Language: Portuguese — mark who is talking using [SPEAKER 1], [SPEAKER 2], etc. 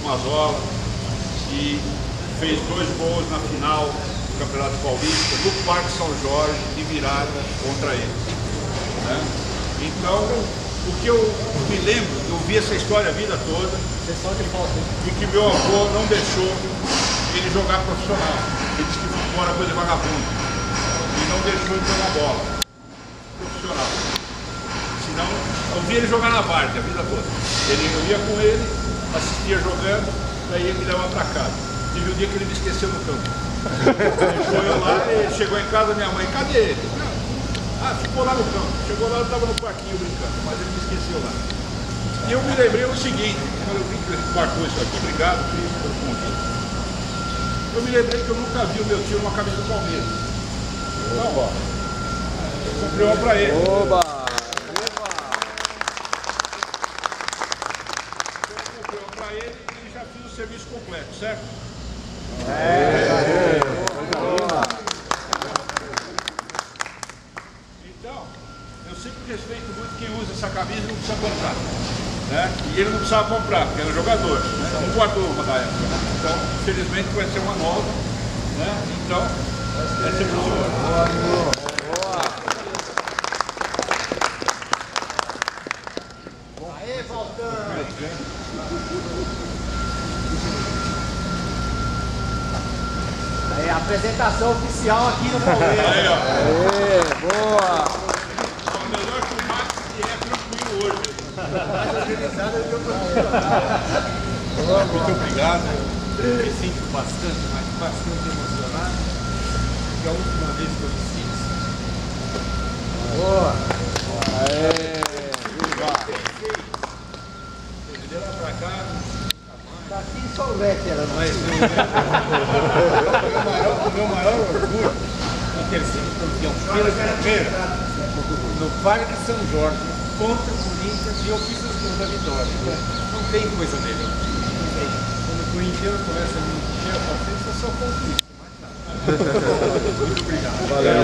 [SPEAKER 1] Mazola, e fez 2 gols na final do Campeonato Paulista, no Parque São Jorge, de virada contra ele. Né? Então, o que eu me lembro, eu vi essa história a vida toda, e que meu avô não deixou ele jogar profissional. Ele disse que futebol era coisa de vagabundo, e não deixou ele jogar bola profissional. Senão, eu vi ele jogar na várzea a vida toda. Eu ia com ele, assistia jogando, daí ele me levava para casa. Teve um dia que ele me esqueceu no campo. Deixou eu lá, ele chegou em casa, minha mãe, cadê ele? Ah, ficou lá no campo. Chegou lá, eu estava no parquinho brincando, mas ele me esqueceu lá. E eu me lembrei o seguinte, quando eu vi que ele marcou isso aqui, obrigado, Cris, pelo convite. Eu me lembrei que eu nunca vi o meu tio numa camisa do Palmeiras. Então, ó, eu comprei uma pra ele.
[SPEAKER 2] Oba!
[SPEAKER 1] Ele e já fiz o serviço completo, certo? Então, eu sempre respeito muito quem usa essa camisa e não precisa comprar. Né? E ele não precisava comprar, porque era jogador, né? Não guardou uma da época. Então, infelizmente vai ser uma nova. Né? Então, essa é a boa.
[SPEAKER 3] Aê, voltando! Aí, apresentação oficial aqui no Palmeiras.
[SPEAKER 1] Aí, ó.
[SPEAKER 2] Aê, boa!
[SPEAKER 1] O melhor que o Max é tranquilo hoje.
[SPEAKER 3] Mais organizado do que eu tô.
[SPEAKER 1] Muito obrigado.
[SPEAKER 4] Eu me sinto bastante, mas bastante emocionado, porque é a última vez que eu me sinto.
[SPEAKER 2] Boa! Aê!
[SPEAKER 1] De lá pra cá.
[SPEAKER 3] Tá aqui em Solvete, era
[SPEAKER 4] Mas o meu maior orgulho é ter sido campeão pela primeira no Parque São Jorge contra o Corinthians e eu fiz os gols da vitória. Não tem coisa melhor. Não tem. Quando o Corinthians começa a me encher a paciência, eu só conto isso. Muito obrigado.
[SPEAKER 2] Valeu!